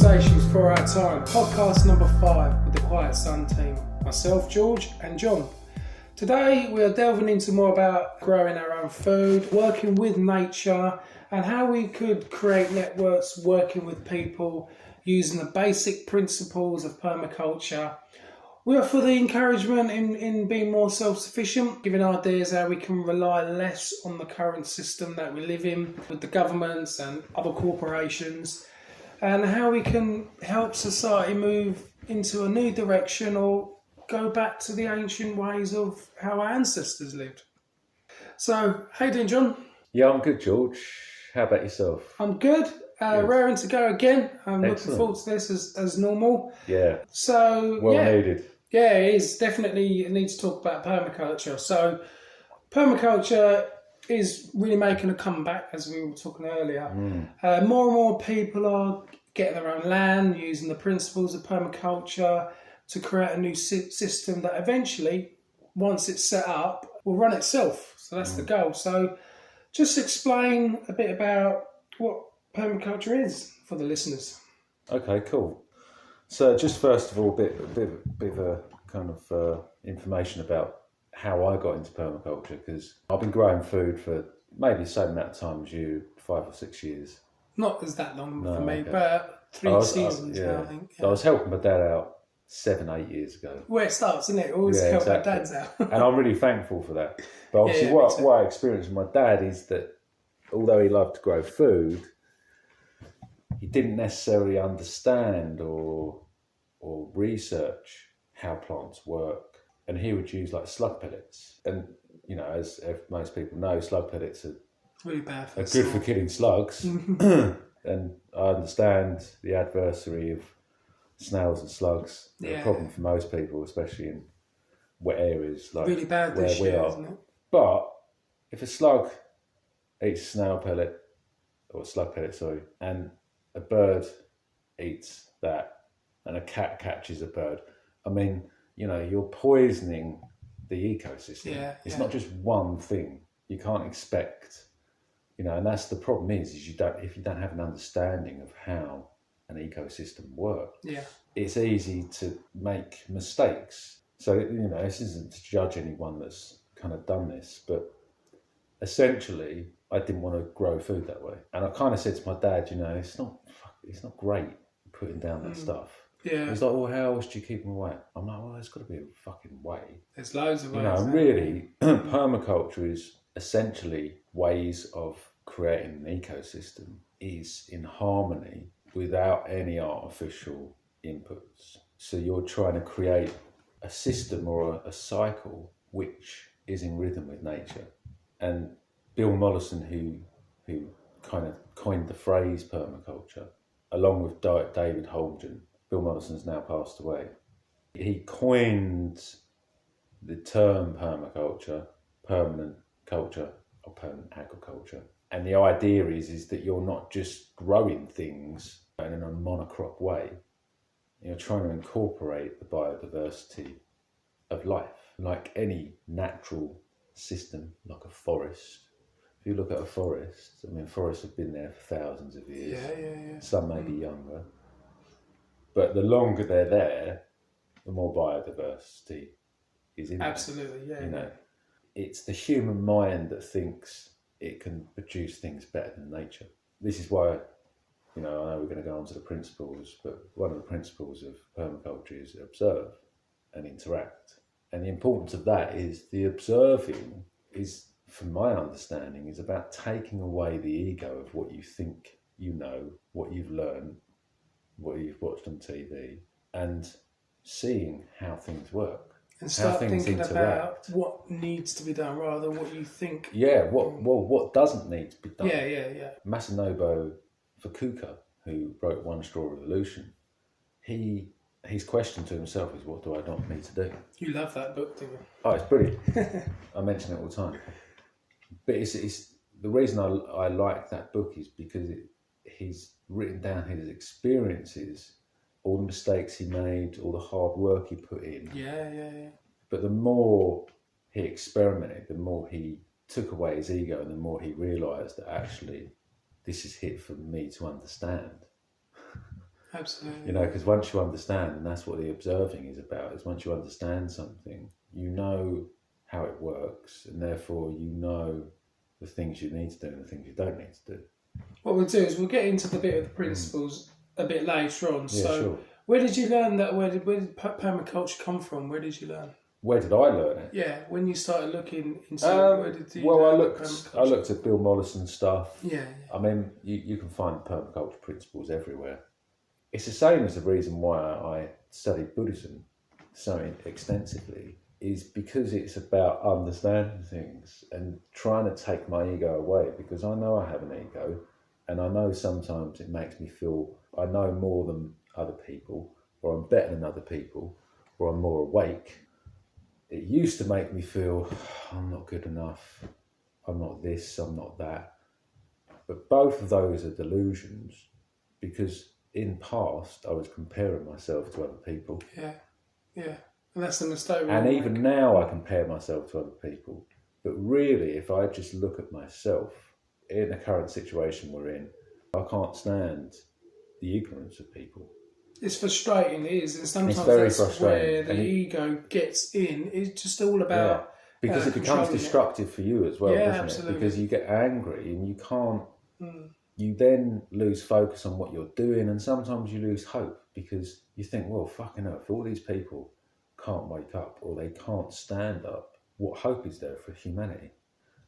Conversations for Our Time, podcast number 5 with the Quiet Sun team, myself, George, and John. Today we are delving into more about growing our own food, working with nature, and how we could create networks working with people using the basic principles of permaculture. We are for the encouragement in being more self-sufficient, giving ideas how we can rely less on the current system that we live in with the governments and other corporations, and how we can help society move into a new direction or go back to the ancient ways of how our ancestors lived. So, how you doing, John? Yeah, I'm good, George. How about yourself? I'm good. Raring to go again. I'm Excellent. looking forward to this as normal. Yeah. So, well needed. Yeah, it is. Definitely need to talk about permaculture. So, permaculture is really making a comeback, as we were talking earlier. More and more people are getting their own land, using the principles of permaculture to create a new system that eventually, once it's set up, will run itself. So that's the goal. So just explain a bit about what permaculture is for the listeners. Okay, cool. So just first of all, a bit of a kind of information about how I got into permaculture, because I've been growing food for maybe the same amount of time as you, 5 or 6 years. Not as that long for me, but 3 seasons now, I think. Yeah. I was helping my dad out 7, 8 years ago. Where it starts, isn't it? Always help our dads out. And I'm really thankful for that. But obviously what I experienced with my dad is that although he loved to grow food, he didn't necessarily understand or research how plants work. And he would use like slug pellets. And, you know, as most people know, slug pellets are really bad for good for killing slugs. And I understand the adversary of snails and slugs. They're a problem for most people, especially in wet areas like really bad where this we year, are. isn't it? But if a slug eats a snail pellet, or a slug pellet, sorry, and a bird eats that, and a cat catches a bird, I mean, you know, you're poisoning the ecosystem. It's not just one thing. You can't expect, you know, and that's the problem is if you don't have an understanding of how an ecosystem works, it's easy to make mistakes. So, you know, this isn't to judge anyone that's kind of done this, but essentially I didn't want to grow food that way. And I kind of said to my dad, you know, it's not great putting down that stuff. Yeah. He's like, well, how else do you keep them away? I'm like, well, there's got to be a fucking way. There's loads of ways. You know, really, permaculture is essentially ways of creating an ecosystem is in harmony without any artificial inputs. So you're trying to create a system or a cycle which is in rhythm with nature. And Bill Mollison, who kind of coined the phrase permaculture, along with David Holmgren, Bill Mollison's now passed away. He coined the term permaculture, permanent culture or permanent agriculture. And the idea is that you're not just growing things in a monocrop way. You're trying to incorporate the biodiversity of life, like any natural system, like a forest. If you look at a forest, I mean, forests have been there for thousands of years. Yeah. Some may be younger. But the longer they're there, the more biodiversity is in there. Absolutely, yeah. You know, it's the human mind that thinks it can produce things better than nature. This is why, you know, I know we're going to go on to the principles, but one of the principles of permaculture is observe and interact. And the importance of that is the observing is, from my understanding, is about taking away the ego of what you think you know, what you've learned, what you've watched on TV, and seeing how things work. And start thinking about what needs to be done rather than what you think. Yeah, what doesn't need to be done. Yeah. Masanobu Fukuoka, who wrote One Straw Revolution, his question to himself is, what do I not need to do? You love that book, do you? Oh, it's brilliant. I mention it all the time. But it's the reason I like that book is because he's written down his experiences, all the mistakes he made, all the hard work he put in. Yeah. But the more he experimented, the more he took away his ego, and the more he realised that actually this is hit for me to understand. Absolutely. You know, because once you understand, and that's what the observing is about, is once you understand something, you know how it works, and therefore you know the things you need to do and the things you don't need to do. What we'll do is we'll get into the bit of the principles a bit later on. Yeah, So, sure. where did you learn that? Where did permaculture come from? Where did you learn? Where did I learn it? Yeah, when you started looking into where did you well, learn I permaculture? looked at Bill Mollison's stuff. Yeah. I mean, you can find permaculture principles everywhere. It's the same as the reason why I studied Buddhism so extensively, is because it's about understanding things and trying to take my ego away, because I know I have an ego, and I know sometimes it makes me feel I know more than other people, or I'm better than other people, or I'm more awake. It used to make me feel I'm not good enough, I'm not this, I'm not that. But both of those are delusions, because in past I was comparing myself to other people. Yeah. And that's the mistake. And even now I compare myself to other people. But really, if I just look at myself in the current situation we're in, I can't stand the ignorance of people. It's frustrating, it is, and sometimes It's very that's frustrating. where the ego gets in. It's just all about because it becomes destructive for you as well, doesn't absolutely. it? Because you get angry and you can't. You then lose focus on what you're doing, and sometimes you lose hope because you think, well, fucking hell, if all these people can't wake up or they can't stand up, what hope is there for humanity?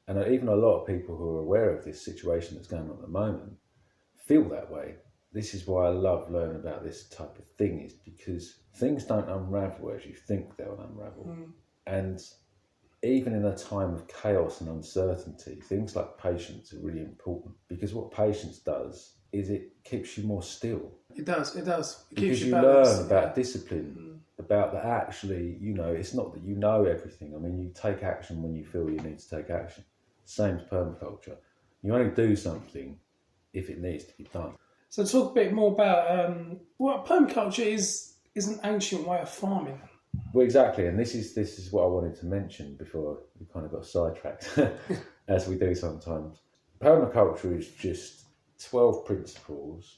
And even a lot of people who are aware of this situation that's going on at the moment feel that way. This is why I love learning about this type of thing, is because things don't unravel as you think they'll unravel. And even in a time of chaos and uncertainty, things like patience are really important, because what patience does is it keeps you more still. It does. It because keeps you balanced, learn about discipline, about that actually, you know, it's not that you know everything. I mean, you take action when you feel you need to take action. Same as permaculture. You only do something if it needs to be done. So talk a bit more about what permaculture is an ancient way of farming. Well, exactly, and this is what I wanted to mention before we kind of got sidetracked, as we do sometimes. Permaculture is just 12 principles.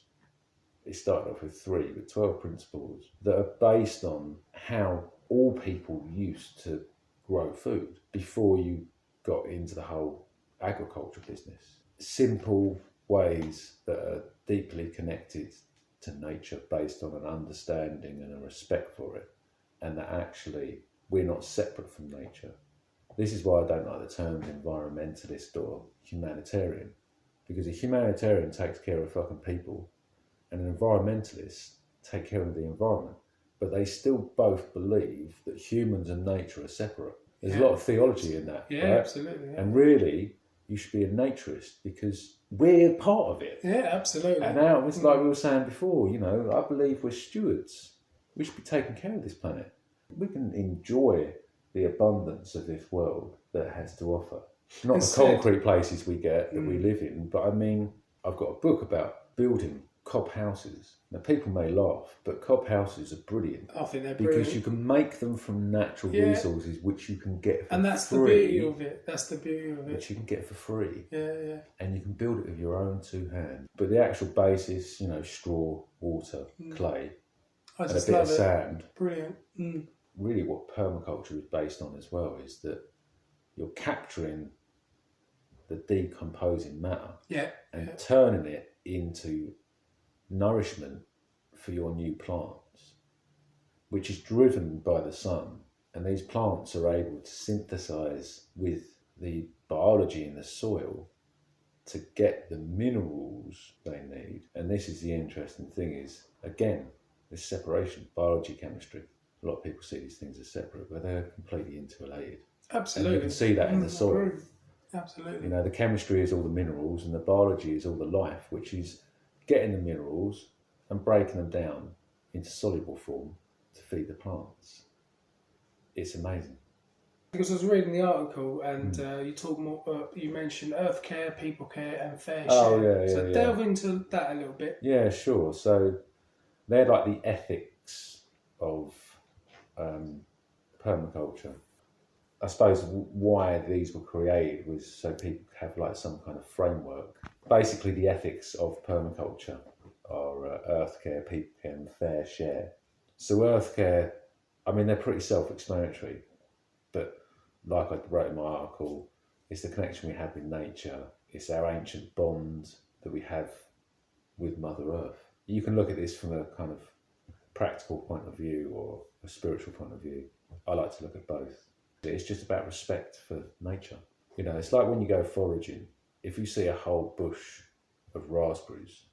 It started off with 3, but 12 principles that are based on how all people used to grow food before you got into the whole agriculture business. Simple ways that are deeply connected to nature, based on an understanding and a respect for it, and that actually we're not separate from nature. This is why I don't like the terms environmentalist or humanitarian, because a humanitarian takes care of fucking people and an environmentalist take care of the environment, but they still both believe that humans and nature are separate. There's a lot of theology in that, right? Absolutely. Yeah. And really, you should be a naturist because we're part of it. Yeah, absolutely. And now it's like we were saying before, you know, I believe we're stewards. We should be taking care of this planet. We can enjoy the abundance of this world that it has to offer. Not the concrete places we get that we live in, but I mean, I've got a book about building cob houses. Now, people may laugh, but cob houses are brilliant. I think they're brilliant. Because you can make them from natural resources, which you can get for free. And that's the beauty of it. That's the beauty of it. Which you can get for free. Yeah. And you can build it with your own 2 hands. But the actual basis, you know, straw, water, clay, and a bit of sand. Brilliant. Really what permaculture is based on as well is that you're capturing the decomposing matter and turning it into nourishment for your new plants, which is driven by the sun. And these plants are able to synthesize with the biology in the soil to get the minerals they need. And this is the interesting thing is, again, this separation, biology, chemistry. A lot of people see these things as separate, but they're completely interrelated. Absolutely. And you can see that in the soil. Absolutely. You know, the chemistry is all the minerals and the biology is all the life, which is getting the minerals and breaking them down into soluble form to feed the plants. It's amazing. Because I was reading the article and you talk more. You mentioned earth care, people care, and fair share. Oh yeah. So delve into that a little bit. Yeah, sure. So they're like the ethics of permaculture. I suppose why these were created was so people have like some kind of framework. Basically, the ethics of permaculture are earth care, people care and fair share. So earth care, I mean, they're pretty self-explanatory, but like I wrote in my article, it's the connection we have with nature. It's our ancient bond that we have with Mother Earth. You can look at this from a kind of practical point of view or a spiritual point of view. I like to look at both. It's just about respect for nature. You know, it's like when you go foraging. If you see a whole bush of raspberries,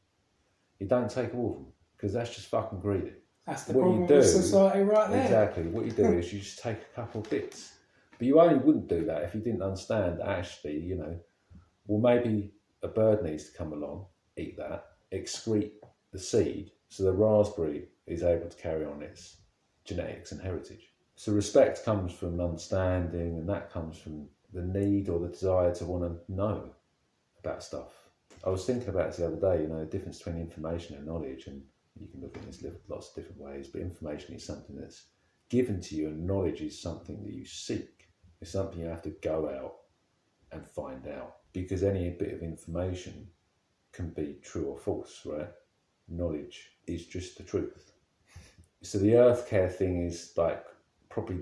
you don't take all of them because that's just fucking greedy. That's the problem with society right there. Exactly. What you do is you just take a couple of bits. But you only wouldn't do that if you didn't understand that actually, you know, well, maybe a bird needs to come along, eat that, excrete the seed, so the raspberry is able to carry on its genetics and heritage. So respect comes from understanding, and that comes from the need or the desire to want to know about stuff. I was thinking about this the other day, you know, the difference between information and knowledge, and you can look at this lots of different ways, but information is something that's given to you, and knowledge is something that you seek. It's something you have to go out and find out, because any bit of information can be true or false, right? Knowledge is just the truth. So the earth care thing is like probably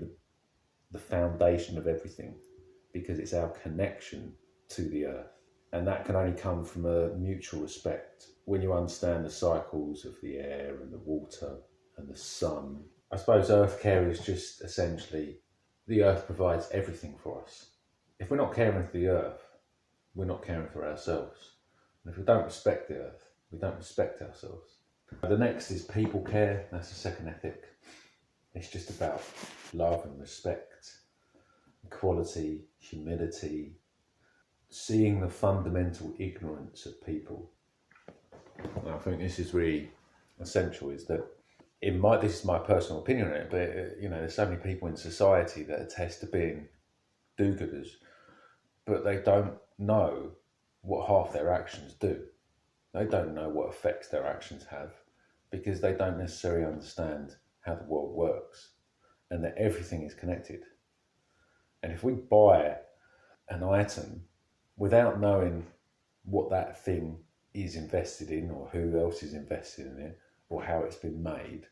the foundation of everything, because it's our connection to the earth. And that can only come from a mutual respect. When you understand the cycles of the air and the water and the sun, I suppose earth care is just essentially the earth provides everything for us. If we're not caring for the earth, we're not caring for ourselves. And if we don't respect the earth, we don't respect ourselves. The next is people care. That's the second ethic. It's just about love and respect, equality, humility, seeing the fundamental ignorance of people. And I think this is really essential, is that this is my personal opinion on it, but you know, there's so many people in society that attest to being do-gooders, but they don't know what half their actions do. They don't know what effects their actions have, because they don't necessarily understand how the world works and that everything is connected. And if we buy an item without knowing what that thing is invested in, or who else is invested in it, or how it's been made,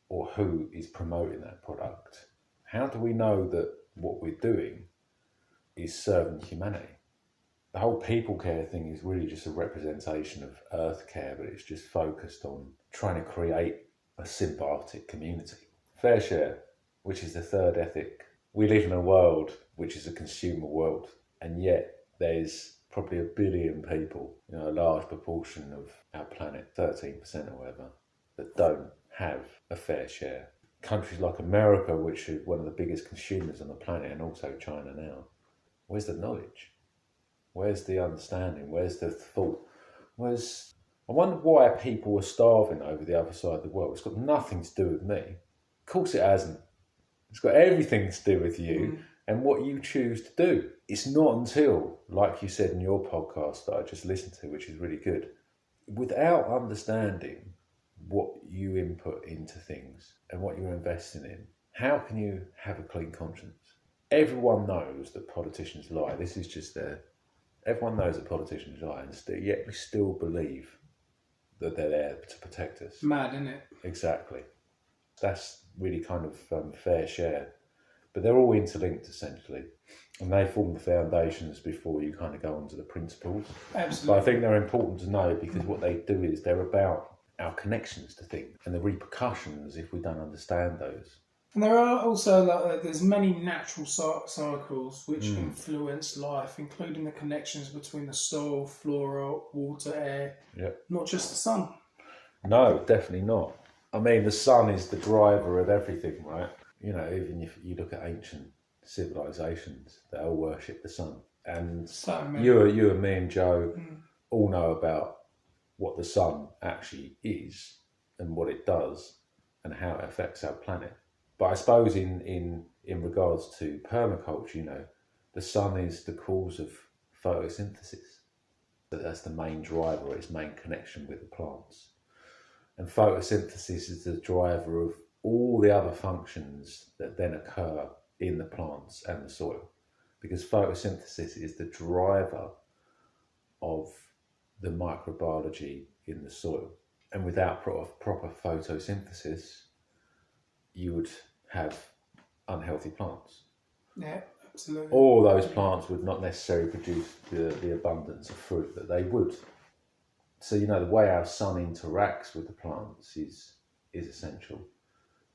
or who is promoting that product, how do we know that what we're doing is serving humanity? The whole people care thing is really just a representation of earth care, but it's just focused on trying to create a symbiotic community. Fair share, which is the third ethic. We live in a world which is a consumer world, and yet there's probably 1 billion people, you know, a large proportion of our planet, 13% or whatever, that don't have a fair share. Countries like America, which are one of the biggest consumers on the planet, and also China now, where's the knowledge? Where's the understanding? Where's the thought? I wonder why people are starving over the other side of the world. It's got nothing to do with me. Of course it hasn't. It's got everything to do with you and what you choose to do. It's not until, like you said in your podcast that I just listened to, which is really good, without understanding what you input into things and what you're investing in, how can you have a clean conscience? Everyone knows that politicians lie. This is just everyone knows that politicians lie, and yet we still believe that they're there to protect us. Mad, isn't it? Exactly. That's really kind of fair share. But they're all interlinked, essentially. And they form the foundations before you kind of go on to the principles. Absolutely. But I think they're important to know, because what they do is they're about our connections to things and the repercussions if we don't understand those. And there are also, there's many natural cycles which influence life, including the connections between the soil, flora, water, air, not just the sun. No, definitely not. I mean, the sun is the driver of everything, right? You know, even if you look at ancient civilizations, they all worship the sun. And you and me and Joe all know about what the sun actually is and what it does and how it affects our planet. But I suppose in regards to permaculture, you know, the sun is the cause of photosynthesis. That's the main driver, its main connection with the plants. And photosynthesis is the driver of all the other functions that then occur in the plants and the soil. Because photosynthesis is the driver of the microbiology in the soil. And without proper photosynthesis, you would have unhealthy plants. Yeah, absolutely. Or those plants would not necessarily produce the abundance of fruit that they would. So, you know, the way our sun interacts with the plants is essential.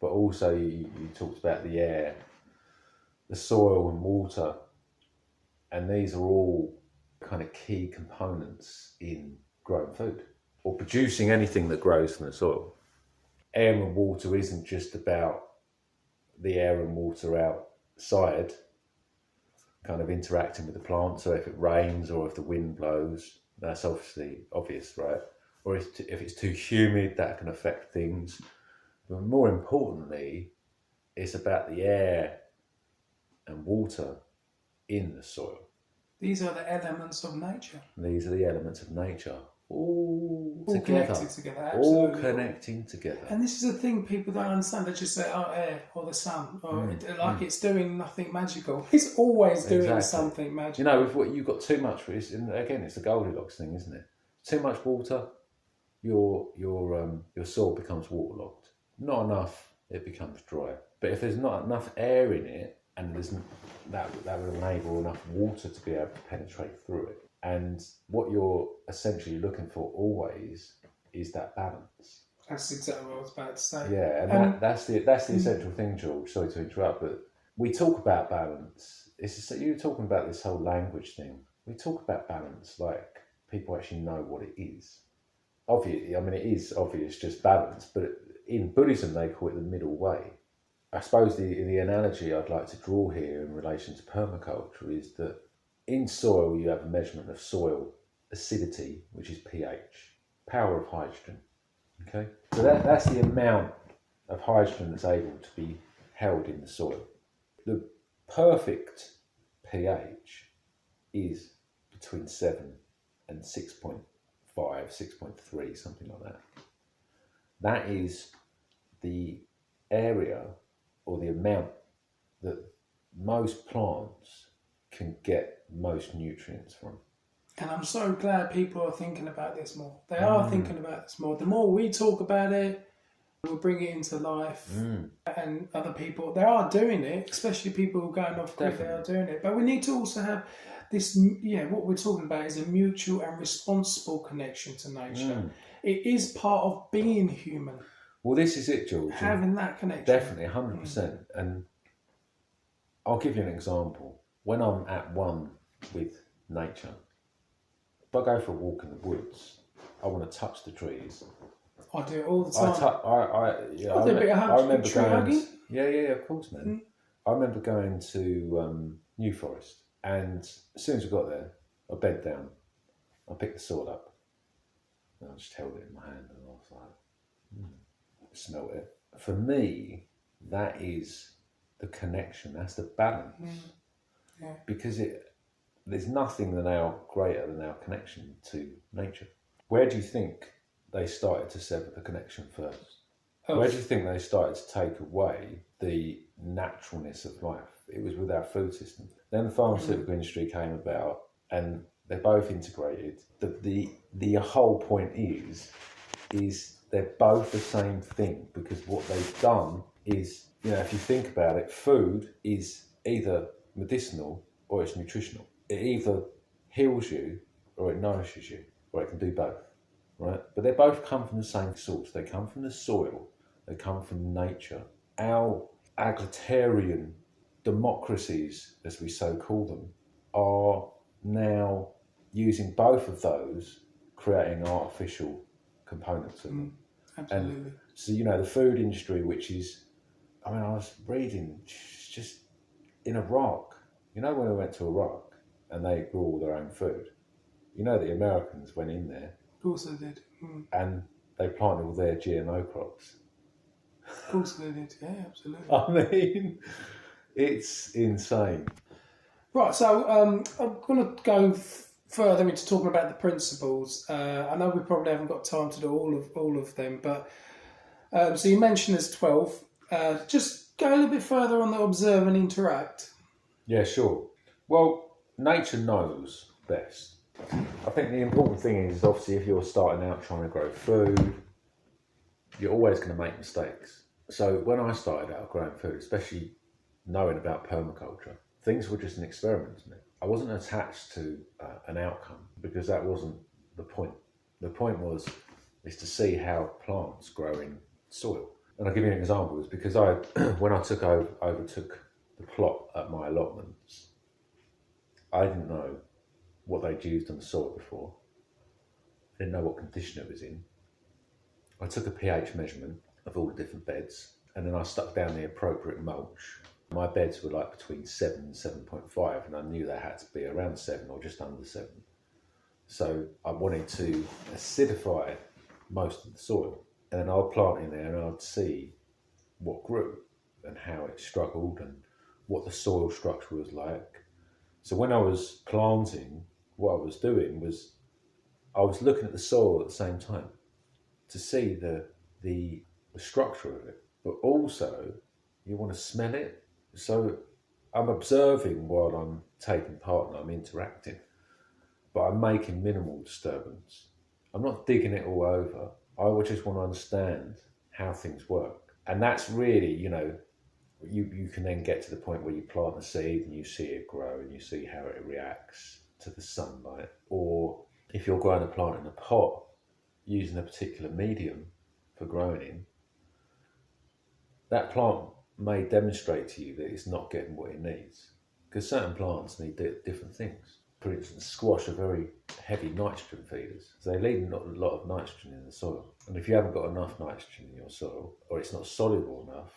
But also you talked about the air, the soil and water, and these are all kind of key components in growing food or producing anything that grows from the soil. Air and water isn't just about the air and water outside kind of interacting with the plant. So if it rains or if the wind blows, that's obviously obvious, right? Or if it's too humid, that can affect things. But more importantly, it's about the air and water in the soil. These are the elements of nature. These are the elements of nature. All connected together. Absolutely. All connecting together. And this is the thing people don't understand. They just say, oh, air or the sun, or it's doing nothing magical. It's always doing something magical. You know, with what you've got too much, and again, it's the Goldilocks thing, isn't it? Too much water, your soil becomes waterlogged. Not enough, it becomes dry. But if there's not enough air in it, and there's that would enable enough water to be able to penetrate through it. And what you're essentially looking for always is that balance. That's exactly what I was about to say. Yeah, and that's the essential thing, George. Sorry to interrupt, but we talk about balance. You're talking about this whole language thing. We talk about balance like people actually know what it is. Obviously, I mean, it is obvious, just balance. But in Buddhism, they call it the middle way. I suppose the analogy I'd like to draw here in relation to permaculture is that in soil, you have a measurement of soil acidity, which is pH, power of hydrogen. Okay, so that's the amount of hydrogen that's able to be held in the soil. The perfect pH is between 7 and 6.5, 6.3, something like that. That is the area or the amount that most plants can get most nutrients from. And I'm so glad people are thinking about this more. They are thinking about this more. The more we talk about it, we'll bring it into life. And other people, they are doing it, especially people who are going off grid, they are doing it. But we need to also have this, what we're talking about is a mutual and responsible connection to nature. It is part of being human. Well, this is it, George. Having that connection. Definitely, 100%. And I'll give you an example. When I'm at one with nature, if I go for a walk in the woods, I want to touch the trees. I do it all the time. I remember going. Yeah, of course, man. I remember going to New Forest, and as soon as we got there, I bent down, I picked the sword up, and I just held it in my hand, and I was like, smelt it. For me, that is the connection. That's the balance. Yeah. Because there's nothing greater than our connection to nature. Where do you think they started to sever the connection first? Where do you think they started to take away the naturalness of life? It was with our food system. Then the pharmaceutical industry came about, and they both integrated. The whole point is they're both the same thing, because what they've done is, if you think about it, food is either medicinal or it's nutritional. It either heals you or it nourishes you, or it can do both, right? But they both come from the same source. They come from the soil. They come from nature. Our agrarian democracies, as we so call them, are now using both of those, creating artificial components of them. Absolutely. And so, the food industry, which is, I was reading just in Iraq, when we went to Iraq and they grew all their own food, the Americans went in there. Of course they did. And they planted all their GMO crops. Of course they did, yeah, absolutely. I mean, it's insane. Right, so I'm going to go further into talking about the principles. I know we probably haven't got time to do all of them, but so you mentioned there's 12. Just go a little bit further on the observe and interact. Yeah, sure. Well, nature knows best. I think the important thing is, obviously, if you're starting out trying to grow food, you're always going to make mistakes. So when I started out growing food, especially knowing about permaculture, things were just an experiment to me. I wasn't attached to an outcome because that wasn't the point. The point is to see how plants grow in soil. And I'll give you an example. It's because when I overtook the plot at my allotments, I didn't know what they'd used on the soil before. I didn't know what condition it was in. I took a pH measurement of all the different beds, and then I stuck down the appropriate mulch. My beds were like between 7 and 7.5, and I knew they had to be around 7 or just under 7. So I wanted to acidify most of the soil, and then I'd plant in there and I'd see what grew and how it struggled and what the soil structure was like. So when I was planting, what I was doing was I was looking at the soil at the same time to see the structure of it, but also you want to smell it. So I'm observing while I'm taking part and I'm interacting, but I'm making minimal disturbance. I'm not digging it all over. I just want to understand how things work. And that's really, you can then get to the point where you plant a seed and you see it grow and you see how it reacts to the sunlight. Or if you're growing a plant in a pot, using a particular medium for growing in, that plant may demonstrate to you that it's not getting what it needs. Because certain plants need different things. For instance, squash are very heavy nitrogen feeders. So they need a lot of nitrogen in the soil. And if you haven't got enough nitrogen in your soil, or it's not soluble enough,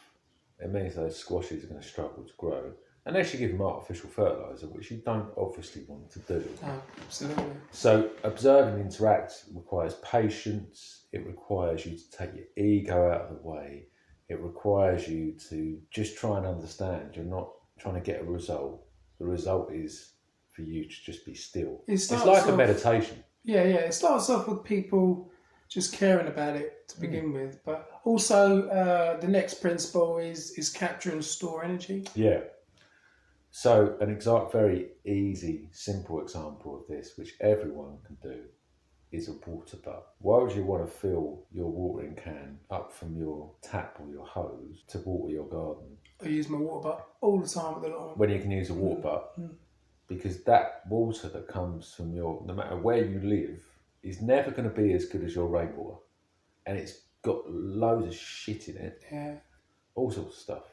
it means those squashes are going to struggle to grow. Unless you give them artificial fertiliser, which you don't obviously want to do. Oh, absolutely. So observe and interact requires patience. It requires you to take your ego out of the way. It requires you to just try and understand. You're not trying to get a result. The result is for you to just be still. It's like a meditation. Yeah. It starts off with people just caring about it to begin with, but also the next principle is capture and store energy. Yeah. So an very easy, simple example of this, which everyone can do, is a water butt. Why would you want to fill your watering can up from your tap or your hose to water your garden? I use my water butt all the time at the lawn. When you can use a water butt, because that water that comes from no matter where you live, is never going to be as good as your rainwater. And it's got loads of shit in it. Yeah. All sorts of stuff.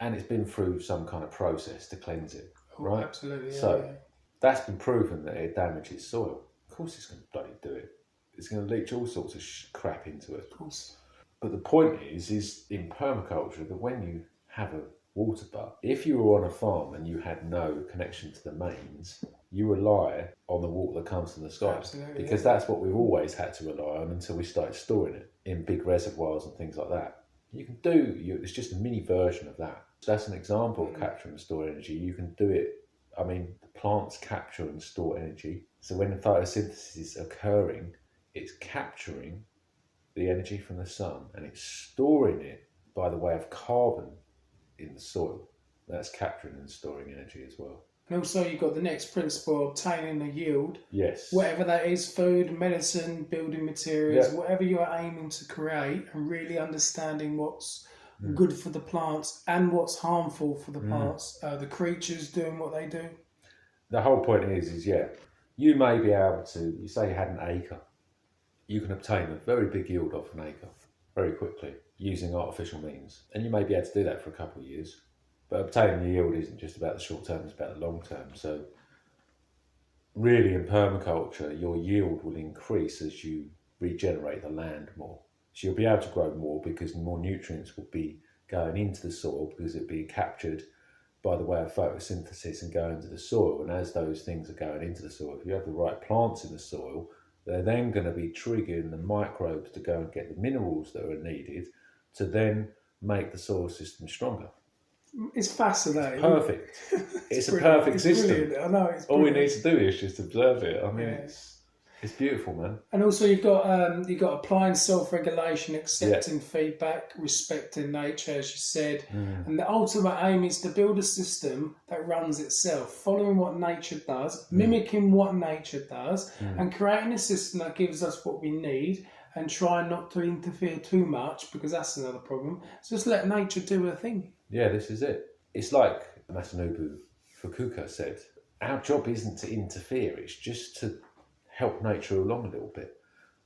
And it's been through some kind of process to cleanse it, right? Absolutely, yeah. So that's been proven that it damages soil. Of course it's going to bloody do it. It's going to leach all sorts of crap into it. Of course. But the point is in permaculture that when you have a water butt, if you were on a farm and you had no connection to the mains, you rely on the water that comes from the sky. Absolutely, because that's what we've always had to rely on until we started storing it in big reservoirs and things like that. You can it's just a mini version of that. That's an example of capture and store energy. You can do it. I mean, the plants capture and store energy. So when the photosynthesis is occurring, it's capturing the energy from the sun and it's storing it by the way of carbon in the soil. That's capturing and storing energy as well. And also you've got the next principle, obtaining a yield. Yes. Whatever that is, food, medicine, building materials, whatever you're aiming to create, and really understanding what's good for the plants and what's harmful for the plants, the creatures doing what they do. The whole point is you may be able to, you say you had an acre, you can obtain a very big yield off an acre very quickly using artificial means. And you may be able to do that for a couple of years. But obtaining the yield isn't just about the short term, it's about the long term. So really in permaculture, your yield will increase as you regenerate the land more. So you'll be able to grow more because more nutrients will be going into the soil because it'll be captured by the way of photosynthesis and going into the soil. And as those things are going into the soil, if you have the right plants in the soil, they're then going to be triggering the microbes to go and get the minerals that are needed to then make the soil system stronger. It's fascinating. Perfect. It's a perfect system. Brilliant. I know. It's all we need to do is just observe it. I mean, it's beautiful, man. And also, you've got applying self-regulation, accepting feedback, respecting nature, as you said. And the ultimate aim is to build a system that runs itself, following what nature does, mimicking what nature does, and creating a system that gives us what we need and try not to interfere too much, because that's another problem. So just let nature do her thing. Yeah, this is it. It's like Masanobu Fukuoka said, our job isn't to interfere, it's just to help nature along a little bit.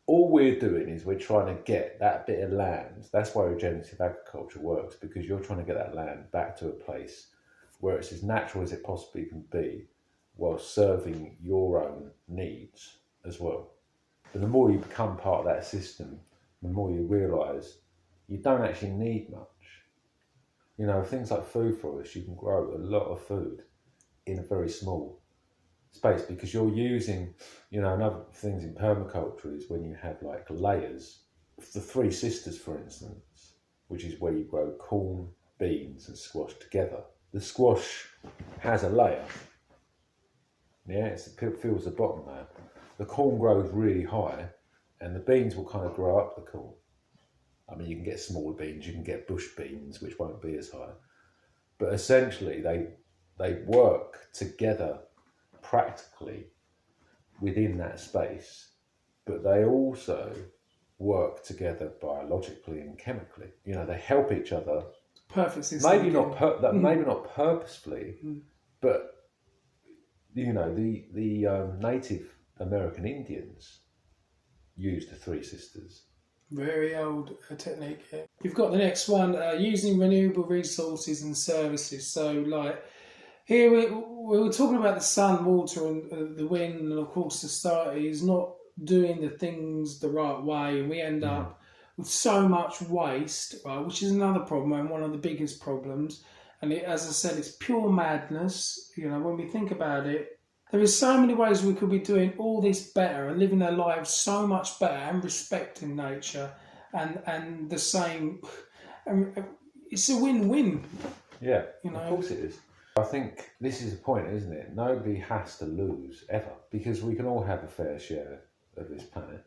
All we're doing is we're trying to get that bit of land. That's why regenerative agriculture works, because you're trying to get that land back to a place where it's as natural as it possibly can be, while serving your own needs as well. And the more you become part of that system, the more you realise you don't actually need much. You know, things like food forests, you can grow a lot of food in a very small space, because you're using, you know, another things in permaculture is when you have like layers. The Three Sisters, for instance, which is where you grow corn, beans and squash together. The squash has a layer. Yeah, it fills the bottom layer. The corn grows really high and the beans will kind of grow up the corn. I mean, you can get smaller beans, you can get bush beans, which won't be as high. But essentially, they work together practically within that space, but they also work together biologically and chemically. You know, they help each other. Perfect system. Maybe not purposefully, but you know, the Native American Indians used the Three Sisters. Very old technique. Yeah. You've got the next one, using renewable resources and services. So, like, here we were talking about the sun, water, and the wind, and of course, society is not doing the things the right way, and we end up with so much waste, right, which is another problem and one of the biggest problems. And as I said, it's pure madness. You know, when we think about it, there is so many ways we could be doing all this better and living our lives so much better and respecting nature, and the same. It's a win-win. Yeah, you know? Of course it is. I think this is the point, isn't it? Nobody has to lose ever, because we can all have a fair share of this planet.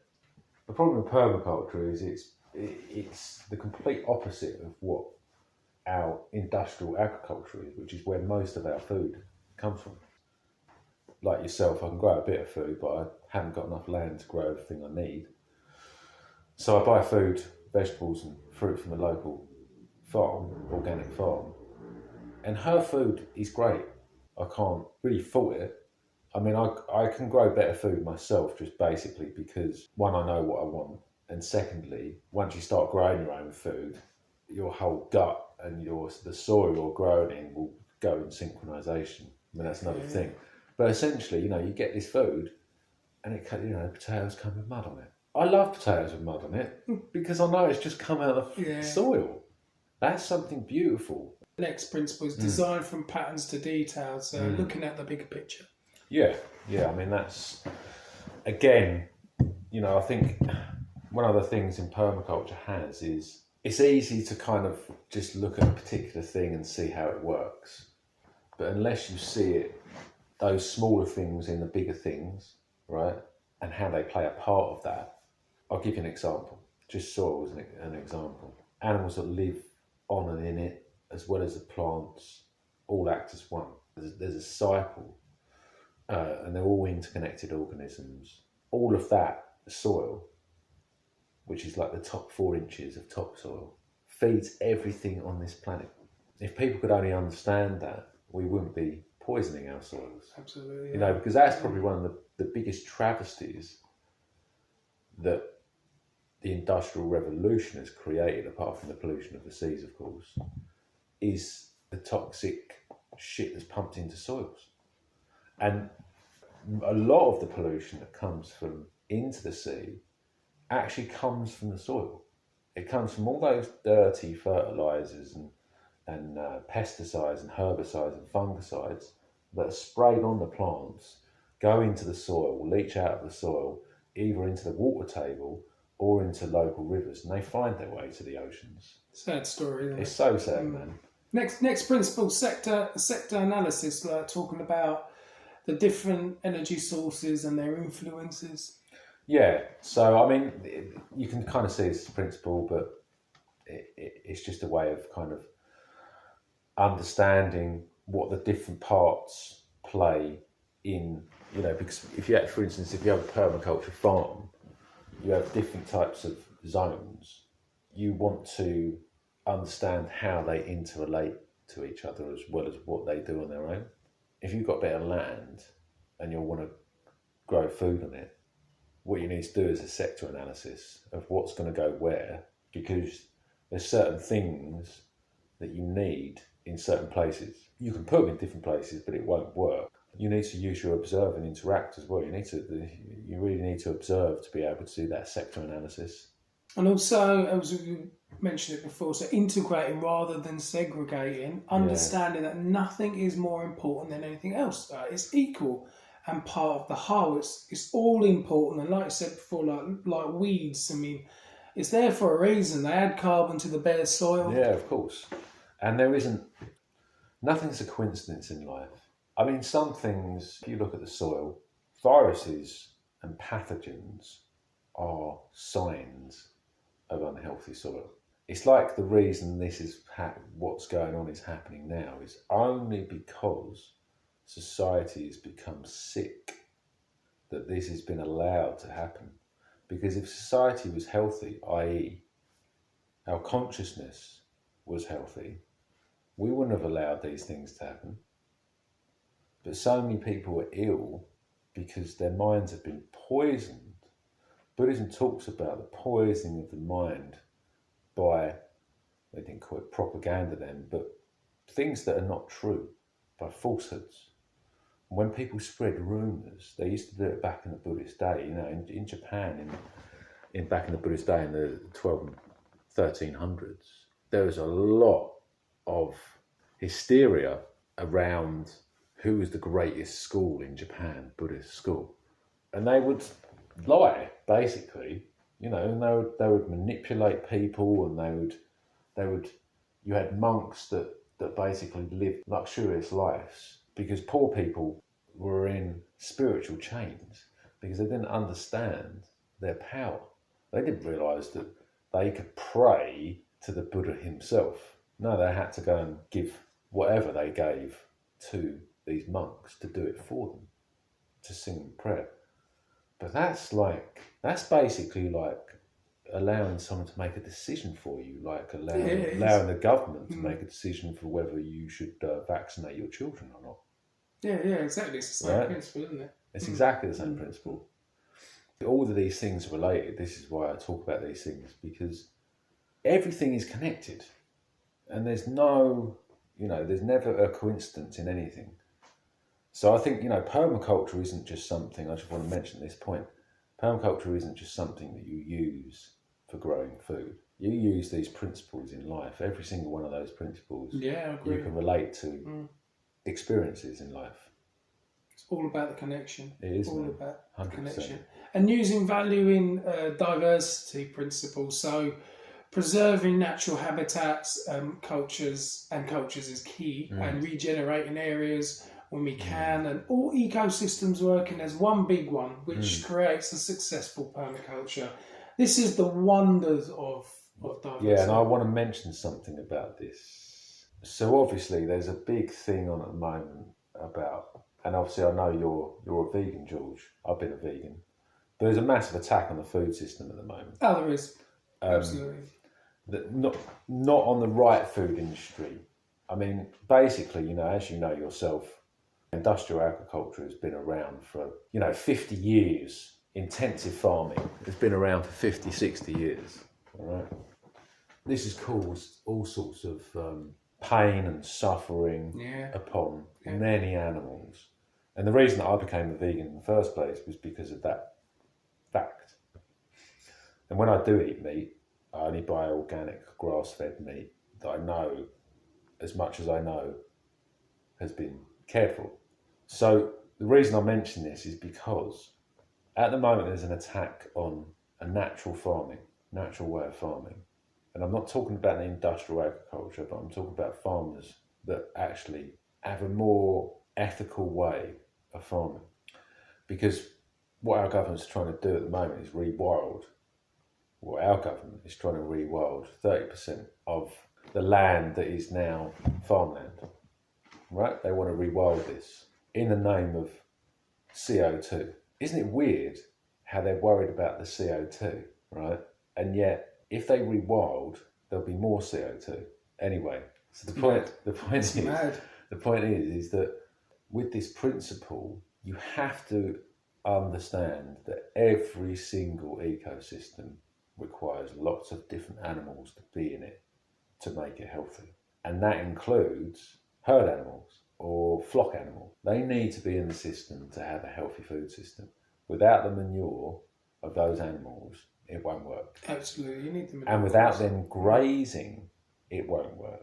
The problem with permaculture is it's the complete opposite of what our industrial agriculture is, which is where most of our food comes from. Like yourself, I can grow a bit of food, but I haven't got enough land to grow everything I need. So I buy food, vegetables and fruit from the local farm, organic farm. And her food is great. I can't really fault it. I mean, I can grow better food myself, just basically because, one, I know what I want. And secondly, once you start growing your own food, your whole gut and the soil you're growing in will go in synchronization. I mean, that's another thing. But essentially, you know, you get this food and potatoes come with mud on it. I love potatoes with mud on it because I know it's just come out of the soil. That's something beautiful. The next principle is design from patterns to details, so looking at the bigger picture. Yeah. I mean, that's, again, you know, I think one of the things in permaculture is it's easy to kind of just look at a particular thing and see how it works. But unless you see it, those smaller things in the bigger things, right, and how they play a part of that. I'll give you an example. Just soil as an example. Animals that live on and in it, as well as the plants, all act as one. There's a cycle, and they're all interconnected organisms. All of that soil, which is like the top 4 inches of topsoil, feeds everything on this planet. If people could only understand that, we wouldn't be poisoning our soils. Absolutely. You know, because that's probably one of the biggest travesties that the Industrial Revolution has created, apart from the pollution of the seas, of course, is the toxic shit that's pumped into soils. And a lot of the pollution that comes from into the sea actually comes from the soil. It comes from all those dirty fertilizers and pesticides and herbicides and fungicides that are sprayed on the plants, go into the soil, leach out of the soil, either into the water table or into local rivers, and they find their way to the oceans. Sad story, isn't it? It's so sad, man. Next principle, sector analysis, like talking about the different energy sources and their influences. Yeah, so I mean, you can kind of see this principle, but it's just a way of kind of understanding what the different parts play in, you know, because if you have, for instance, if you have a permaculture farm, you have different types of zones, you want to understand how they interrelate to each other as well as what they do on their own. If you've got a bit of land and you want to grow food on it, what you need to do is a sector analysis of what's going to go where, because there's certain things that you need in certain places. You can put them in different places, but it won't work. You need to use your observe and interact as well. You really need to observe to be able to do that sector analysis. And also, as you mentioned it before, so integrating rather than segregating, understanding that nothing is more important than anything else. It's equal and part of the whole. It's all important. And like I said before, like weeds, I mean, it's there for a reason. They add carbon to the bare soil. Yeah, of course. And nothing's a coincidence in life. I mean, some things, if you look at the soil, viruses and pathogens are signs of unhealthy soil. It's like the reason this is what's going on is happening now is only because society has become sick that this has been allowed to happen. Because if society was healthy, i.e. our consciousness was healthy, we wouldn't have allowed these things to happen. But so many people are ill because their minds have been poisoned. Buddhism talks about the poisoning of the mind by, they didn't call it propaganda then, but things that are not true, by falsehoods. When people spread rumours, they used to do it back in the Buddhist day, in Japan, back in the Buddhist day in the 1300s, there was a lot of hysteria around who was the greatest school in Japan, Buddhist school. And they would lie, basically, and they would manipulate people, and you had monks that basically lived luxurious lives because poor people were in spiritual chains because they didn't understand their power. They didn't realise that they could pray to the Buddha himself. No, they had to go and give whatever they gave to these monks to do it for them, to sing them prayer. But that's basically like allowing someone to make a decision for you, like allowing the government to make a decision for whether you should vaccinate your children or not. Yeah, exactly. It's the same principle, isn't it? It's exactly the same principle. All of these things are related. This is why I talk about these things, because everything is connected, and there's never a coincidence in anything. So I think, permaculture isn't just something, I just want to mention this point, permaculture isn't just something that you use for growing food. You use these principles in life. Every single one of those principles I agree. You can relate to experiences in life. It's all about the connection. It is all about 100%. The connection. And using value in diversity principles. So preserving natural habitats, cultures is key, and regenerating areas when we can, and all ecosystems working as one big one, which creates a successful permaculture. This is the wonders of diversity. Yeah, and I want to mention something about this. So obviously there's a big thing on at the moment about, and obviously I know you're a vegan, George. I've been a vegan. But there's a massive attack on the food system at the moment. Oh, there is. Absolutely. Not on the right food industry. I mean, basically, as you know yourself, industrial agriculture has been around for, 50 years. Intensive farming has been around for 50, 60 years. All right. This has caused all sorts of pain and suffering upon many animals. And the reason that I became a vegan in the first place was because of that fact. And when I do eat meat, I only buy organic, grass-fed meat that I know, as much as I know, has been cared for. So the reason I mention this is because at the moment there's an attack on a natural way of farming. And I'm not talking about the industrial agriculture, but I'm talking about farmers that actually have a more ethical way of farming. Because what our government's trying to do at the moment is our government is trying to rewild 30% of the land that is now farmland. Right? They want to rewild this in the name of CO2. Isn't it weird how they're worried about the CO2, right? And yet, if they rewild, there'll be more CO2 anyway. So the point is that with this principle, you have to understand that every single ecosystem requires lots of different animals to be in it to make it healthy. And that includes herd animals or flock animals. They need to be in the system to have a healthy food system. Without the manure of those animals, it won't work. Absolutely, you need the manure. And without them grazing, it won't work.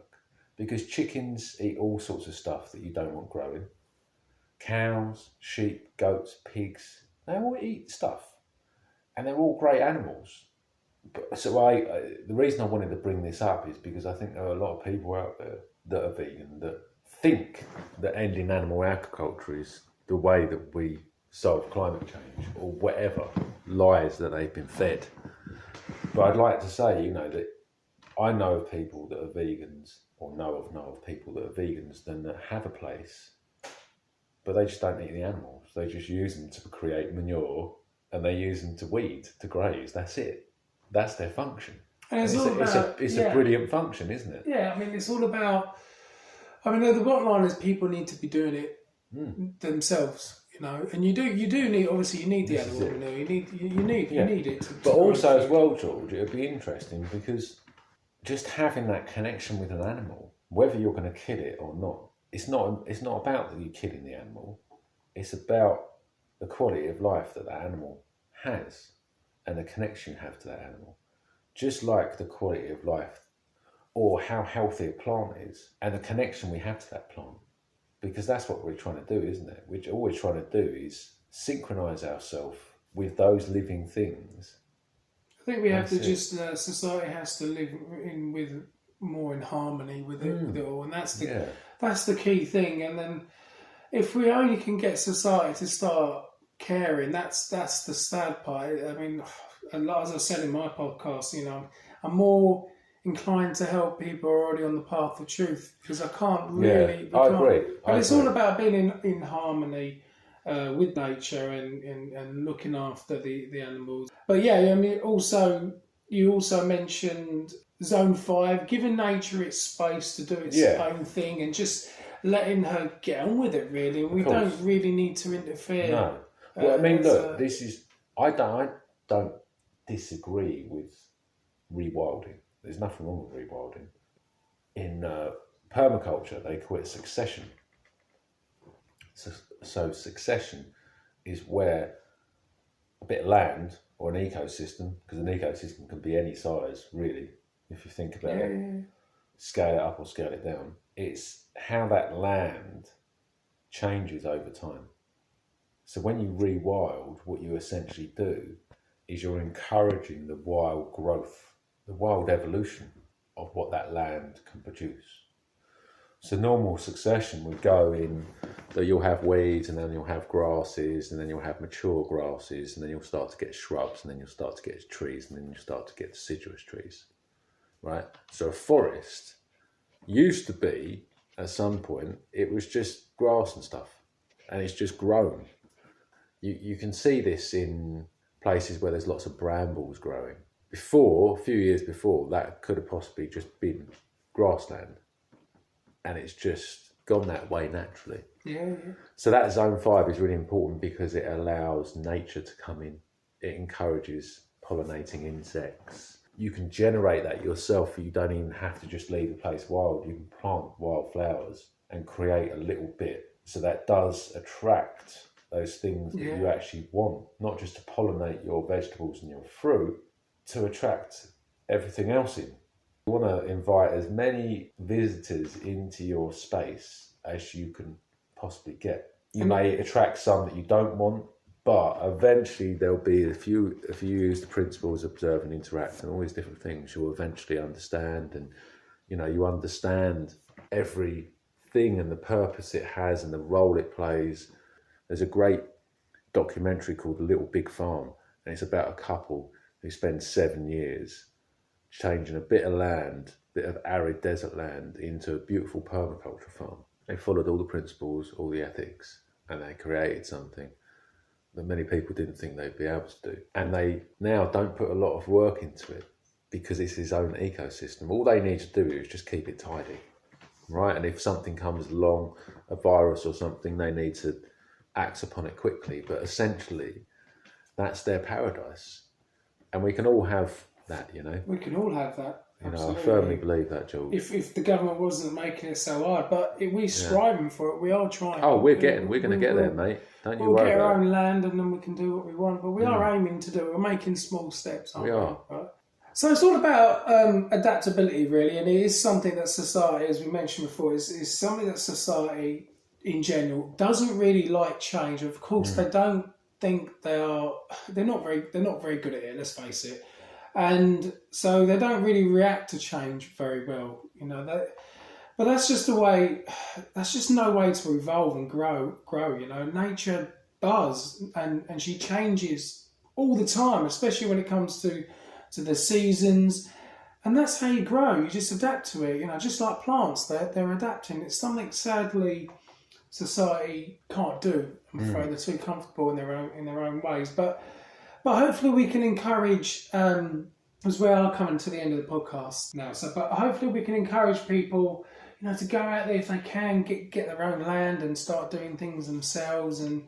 Because chickens eat all sorts of stuff that you don't want growing. Cows, sheep, goats, pigs, they all eat stuff. And they're all great animals. So the reason I wanted to bring this up is because I think there are a lot of people out there that are vegan that think that ending animal agriculture is the way that we solve climate change or whatever lies that they've been fed. But I'd like to say, that I know of people that are vegans, or know of people that are vegans then that have a place, but they just don't eat the animals. They just use them to create manure, and they use them to weed, to graze. That's it. That's their function. And it's a brilliant function, isn't it? Yeah, I mean, it's all about. I mean, the bottom line is people need to be doing it themselves, And you do need. Obviously, you need the animal manure. You need it. But also, as well, George, it would be interesting because just having that connection with an animal, whether you're going to kill it or not, it's not about that you're killing the animal. It's about the quality of life that animal has and the connection you have to that animal. Just like the quality of life or how healthy a plant is and the connection we have to that plant. Because that's what we're trying to do, isn't it? All we're trying to do is synchronise ourselves with those living things. I think we have to society has to live more in harmony with it all. And that's the key thing. And then if we only can get society to start caring, that's the sad part. I mean, as I said in my podcast, I'm more inclined to help people who are already on the path of truth because I can't really. I agree. But it's all about being in harmony with nature and looking after the animals. But yeah, I mean, you also mentioned Zone 5, giving nature its space to do its own thing and just letting her get on with it. Really, we don't really need to interfere. No. Well, I mean, look, I don't disagree with rewilding. There's nothing wrong with rewilding. In permaculture, they call it succession. So succession is where a bit of land or an ecosystem, because an ecosystem can be any size, really, if you think about it, scale it up or scale it down. It's how that land changes over time. So when you rewild, what you essentially do is you're encouraging the wild growth, the wild evolution of what that land can produce. So normal succession would go in that you'll have weeds and then you'll have grasses and then you'll have mature grasses and then you'll start to get shrubs and then you'll start to get trees and then you'll start to get deciduous trees, right? So a forest used to be, at some point, it was just grass and stuff and it's just grown. You can see this in places where there's lots of brambles growing. A few years before, that could have possibly just been grassland. And it's just gone that way naturally. Yeah. So that Zone 5 is really important because it allows nature to come in. It encourages pollinating insects. You can generate that yourself. You don't even have to just leave the place wild. You can plant wildflowers and create a little bit. So that does attract those things that you actually want, not just to pollinate your vegetables and your fruit, to attract everything else in. You want to invite as many visitors into your space as you can possibly get. You may attract some that you don't want, but eventually there'll be, if you use the principles of observe and interact and all these different things, you'll eventually understand, and you understand everything and the purpose it has and the role it plays. There's a great documentary called The Little Big Farm, and it's about a couple who spend 7 years changing a bit of land, bit of arid desert land, into a beautiful permaculture farm. They followed all the principles, all the ethics, and they created something that many people didn't think they'd be able to do. And they now don't put a lot of work into it because it's his own ecosystem. All they need to do is just keep it tidy, right? And if something comes along, a virus or something, they need to act upon it quickly. But essentially, that's their paradise. And we can all have that, you know. We can all have that. You know, Absolutely. I firmly believe that, George. If the government wasn't making it so hard, but we're striving for it. We are trying. Oh, we're going to get there, mate. Don't you worry about it. We'll get our own land, and then we can do what we want. But we are aiming to do it. We're making small steps, aren't we? are. Right? So it's all about adaptability, really, and it is something that society, as we mentioned before, is something that society in general doesn't really like change. Of course, they don't think they're not very good at it. Let's face it. And so they don't really react to change very well, you know. But that's just the way. That's just no way to evolve and grow. You know, nature does, and she changes all the time, especially when it comes to the seasons, and that's how you grow. You just adapt to it. You know, just like plants, they're adapting. It's something sadly society can't do. I'm afraid they're too comfortable in their own ways, but. But hopefully we can encourage, as we are coming to the end of the podcast now, but hopefully we can encourage people, you know, to go out there if they can, get their own land and start doing things themselves. And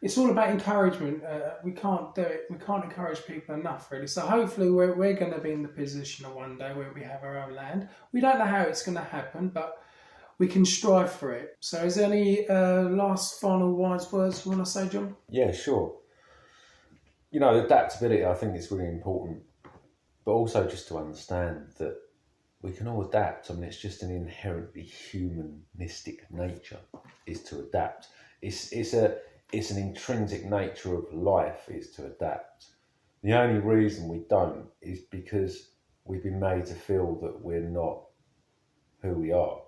it's all about encouragement. We can't do it. We can't encourage people enough, really. So hopefully we're going to be in the position of one day where we have our own land. We don't know how it's going to happen, but we can strive for it. So is there any last final wise words you want to say, John? Yeah, sure. You know, adaptability, I think, is really important, but also just to understand that we can all adapt. I mean, it's just an inherently humanistic nature is to adapt. It's an intrinsic nature of life is to adapt. The only reason we don't is because we've been made to feel that we're not who we are.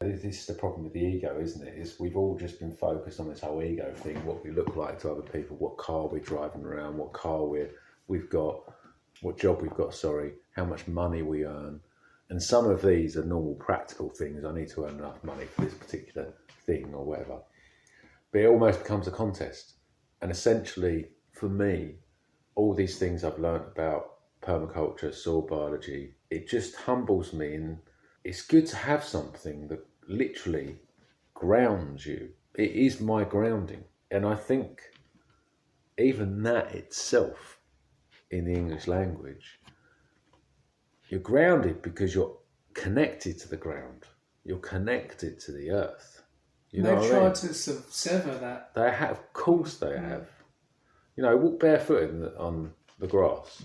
This is the problem with the ego, isn't it? Is we've all just been focused on this whole ego thing, what we look like to other people, what car we're driving around, what car we've got, what job we've got, how much money we earn. And some of these are normal practical things. I need to earn enough money for this particular thing or whatever. But it almost becomes a contest. And essentially, for me, all these things I've learned about permaculture, soil biology, it just humbles me. And it's good to have something that literally grounds you. It is my grounding. And I think even that itself in the English language, you're grounded because you're connected to the ground. You're connected to the earth. You know They've what I mean? tried to sever that. They have, of course they have. You know, walk barefoot on the grass.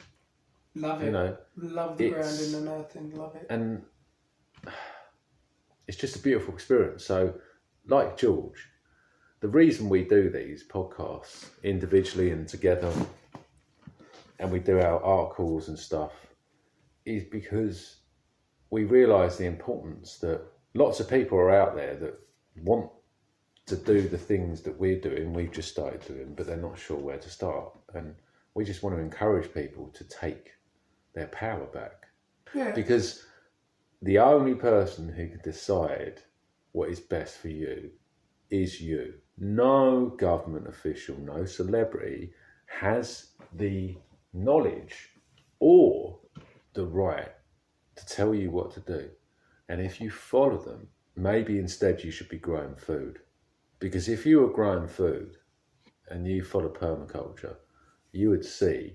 Love it. You know, love the grounding and earthing. Love it. And it's just a beautiful experience. So, like George, the reason we do these podcasts individually and together, and we do our articles and stuff, is because we realise the importance that lots of people are out there that want to do the things that we're doing, we've just started doing, but they're not sure where to start. And we just want to encourage people to take their power back. Yeah. Because the only person who can decide what is best for you is you. No government official, no celebrity has the knowledge or the right to tell you what to do. And if you follow them, maybe instead you should be growing food. Because if you were growing food and you follow permaculture, you would see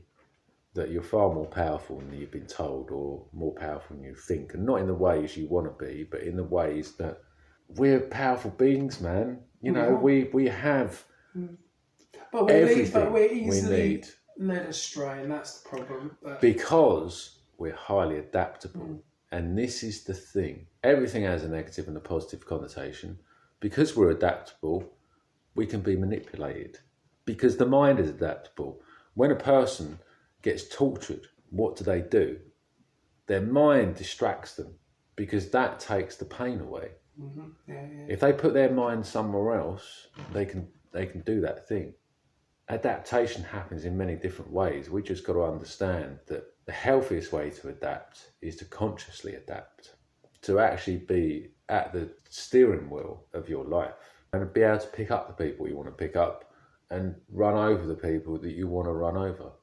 that you're far more powerful than you've been told, or more powerful than you think. And not in the ways you want to be, but in the ways that we're powerful beings, man. You know, we have everything we're we easily need. led astray, and that's the problem. Because we're highly adaptable. And this is the thing. Everything has a negative and a positive connotation. Because we're adaptable, we can be manipulated. Because the mind is adaptable. When a person gets tortured, what do? Their mind distracts them, because that takes the pain away. Mm-hmm. Yeah. If they put their mind somewhere else, they can do that thing. Adaptation happens in many different ways. We just got to understand that the healthiest way to adapt is to consciously adapt, to actually be at the steering wheel of your life and be able to pick up the people you want to pick up and run over the people that you want to run over.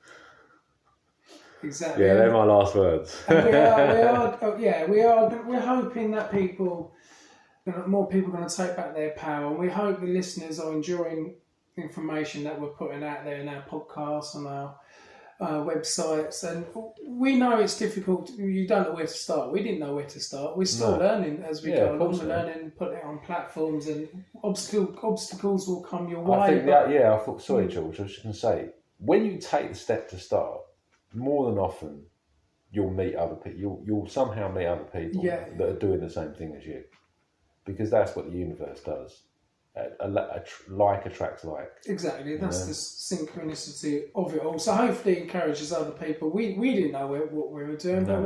Exactly. Yeah, they're my last words. We're hoping that more people are going to take back their power, and we hope the listeners are enjoying the information that we're putting out there in our podcasts and our websites. And we know it's difficult. You don't know where to start. We didn't know where to start. We're still learning as we go along. We're learning, put it on platforms, and obstacles will come your way. I think sorry, George, I was just going to say, when you take the step to start, more than often you'll meet other people. You'll somehow meet other people that are doing the same thing as you, because that's what the universe does. Like attracts like. Exactly, that's the synchronicity of it all. So hopefully it encourages other people. We didn't know what we were doing, but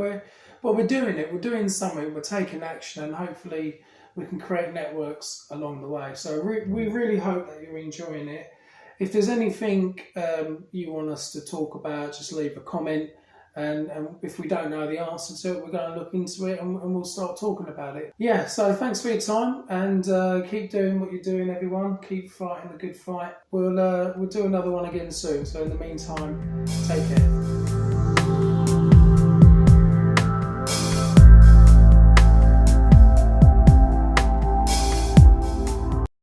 we're doing it. We're doing something. We're taking action, and hopefully we can create networks along the way. So we really hope that you're enjoying it. If there's anything you want us to talk about, just leave a comment. And if we don't know the answer to it, we're going to look into it and we'll start talking about it. Yeah, so thanks for your time, and keep doing what you're doing, everyone. Keep fighting the good fight. We'll do another one again soon. So in the meantime, take care.